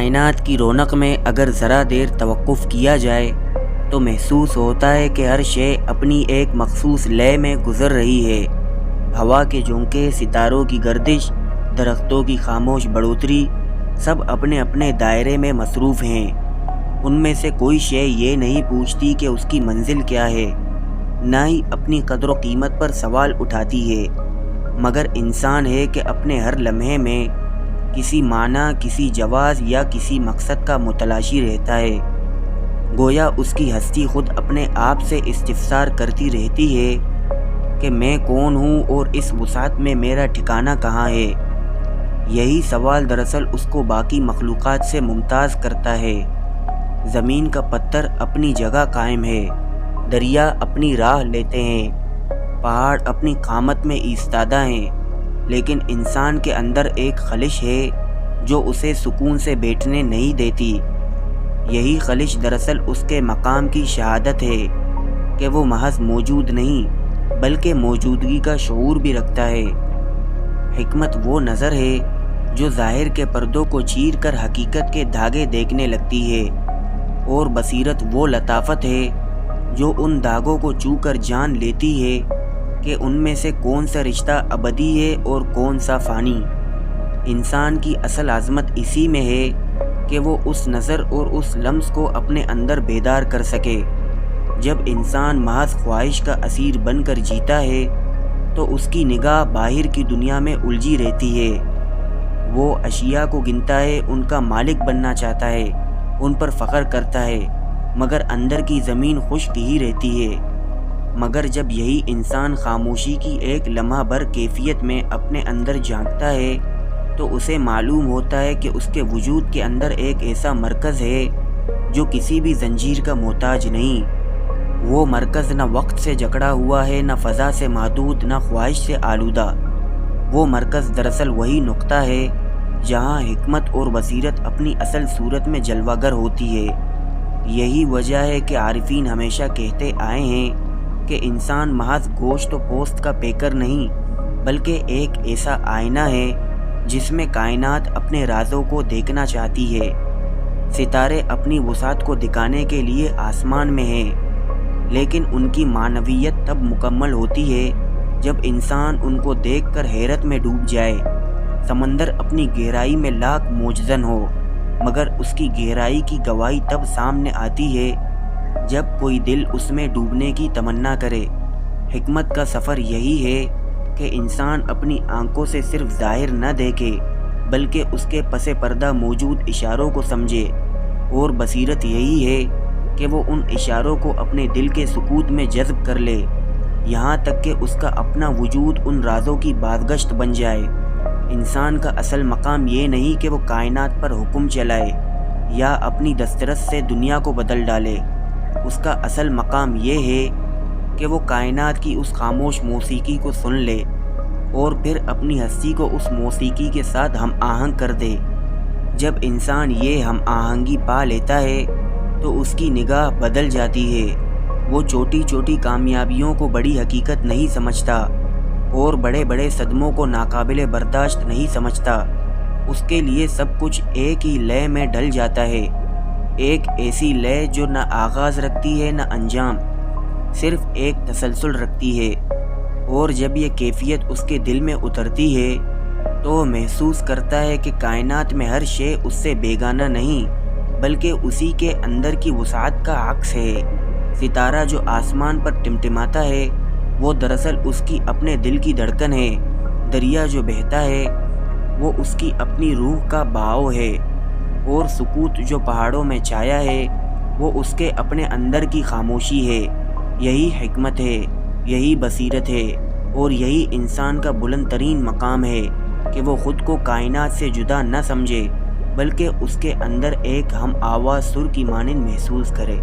کائنات کی رونق میں اگر ذرا دیر توقف کیا جائے تو محسوس ہوتا ہے کہ ہر شے اپنی ایک مخصوص لے میں گزر رہی ہے۔ ہوا کے جھونکے، ستاروں کی گردش، درختوں کی خاموش بڑھوتری، سب اپنے اپنے دائرے میں مصروف ہیں۔ ان میں سے کوئی شے یہ نہیں پوچھتی کہ اس کی منزل کیا ہے، نہ ہی اپنی قدر و قیمت پر سوال اٹھاتی ہے، مگر انسان ہے کہ اپنے ہر لمحے میں کسی معنی، کسی جواز یا کسی مقصد کا متلاشی رہتا ہے۔ گویا اس کی ہستی خود اپنے آپ سے استفسار کرتی رہتی ہے کہ میں کون ہوں اور اس وسعت میں میرا ٹھکانہ کہاں ہے۔ یہی سوال دراصل اس کو باقی مخلوقات سے ممتاز کرتا ہے۔ زمین کا پتھر اپنی جگہ قائم ہے، دریا اپنی راہ لیتے ہیں، پہاڑ اپنی قامت میں ایستادہ ہیں، لیکن انسان کے اندر ایک خلش ہے جو اسے سکون سے بیٹھنے نہیں دیتی۔ یہی خلش دراصل اس کے مقام کی شہادت ہے کہ وہ محض موجود نہیں بلکہ موجودگی کا شعور بھی رکھتا ہے۔ حکمت وہ نظر ہے جو ظاہر کے پردوں کو چیر کر حقیقت کے دھاگے دیکھنے لگتی ہے، اور بصیرت وہ لطافت ہے جو ان دھاگوں کو چھو کر جان لیتی ہے کہ ان میں سے کون سا رشتہ ابدی ہے اور کون سا فانی۔ انسان کی اصل عظمت اسی میں ہے کہ وہ اس نظر اور اس لمس کو اپنے اندر بیدار کر سکے۔ جب انسان محض خواہش کا اسیر بن کر جیتا ہے تو اس کی نگاہ باہر کی دنیا میں الجھی رہتی ہے۔ وہ اشیاء کو گنتا ہے، ان کا مالک بننا چاہتا ہے، ان پر فخر کرتا ہے، مگر اندر کی زمین خشک ہی رہتی ہے۔ مگر جب یہی انسان خاموشی کی ایک لمحہ بھر کیفیت میں اپنے اندر جھانکتا ہے تو اسے معلوم ہوتا ہے کہ اس کے وجود کے اندر ایک ایسا مرکز ہے جو کسی بھی زنجیر کا محتاج نہیں۔ وہ مرکز نہ وقت سے جکڑا ہوا ہے، نہ فضا سے محدود، نہ خواہش سے آلودہ۔ وہ مرکز دراصل وہی نقطہ ہے جہاں حکمت اور بصیرت اپنی اصل صورت میں جلوہ گر ہوتی ہے۔ یہی وجہ ہے کہ عارفین ہمیشہ کہتے آئے ہیں کہ انسان محض گوشت و پوست کا پیکر نہیں بلکہ ایک ایسا آئینہ ہے جس میں کائنات اپنے رازوں کو دیکھنا چاہتی ہے۔ ستارے اپنی وسعت کو دکھانے کے لیے آسمان میں ہیں، لیکن ان کی معنویت تب مکمل ہوتی ہے جب انسان ان کو دیکھ کر حیرت میں ڈوب جائے۔ سمندر اپنی گہرائی میں لاکھ موجزن ہو، مگر اس کی گہرائی کی گواہی تب سامنے آتی ہے جب کوئی دل اس میں ڈوبنے کی تمنا کرے۔ حکمت کا سفر یہی ہے کہ انسان اپنی آنکھوں سے صرف ظاہر نہ دیکھے بلکہ اس کے پس پردہ موجود اشاروں کو سمجھے، اور بصیرت یہی ہے کہ وہ ان اشاروں کو اپنے دل کے سکوت میں جذب کر لے، یہاں تک کہ اس کا اپنا وجود ان رازوں کی بازگشت بن جائے۔ انسان کا اصل مقام یہ نہیں کہ وہ کائنات پر حکم چلائے یا اپنی دسترس سے دنیا کو بدل ڈالے۔ اس کا اصل مقام یہ ہے کہ وہ کائنات کی اس خاموش موسیقی کو سن لے اور پھر اپنی ہستی کو اس موسیقی کے ساتھ ہم آہنگ کر دے۔ جب انسان یہ ہم آہنگی پا لیتا ہے تو اس کی نگاہ بدل جاتی ہے۔ وہ چھوٹی چھوٹی کامیابیوں کو بڑی حقیقت نہیں سمجھتا اور بڑے بڑے صدموں کو ناقابل برداشت نہیں سمجھتا۔ اس کے لیے سب کچھ ایک ہی لے میں ڈھل جاتا ہے، ایک ایسی لے جو نہ آغاز رکھتی ہے نہ انجام، صرف ایک تسلسل رکھتی ہے۔ اور جب یہ کیفیت اس کے دل میں اترتی ہے تو وہ محسوس کرتا ہے کہ کائنات میں ہر شے اس سے بیگانہ نہیں بلکہ اسی کے اندر کی وسعت کا عکس ہے۔ ستارہ جو آسمان پر ٹمٹماتا ہے وہ دراصل اس کی اپنے دل کی دھڑکن ہے، دریا جو بہتا ہے وہ اس کی اپنی روح کا بہاؤ ہے، اور سکوت جو پہاڑوں میں چھایا ہے وہ اس کے اپنے اندر کی خاموشی ہے۔ یہی حکمت ہے، یہی بصیرت ہے، اور یہی انسان کا بلند ترین مقام ہے کہ وہ خود کو کائنات سے جدا نہ سمجھے بلکہ اس کے اندر ایک ہم آواز سر کی مانند محسوس کرے۔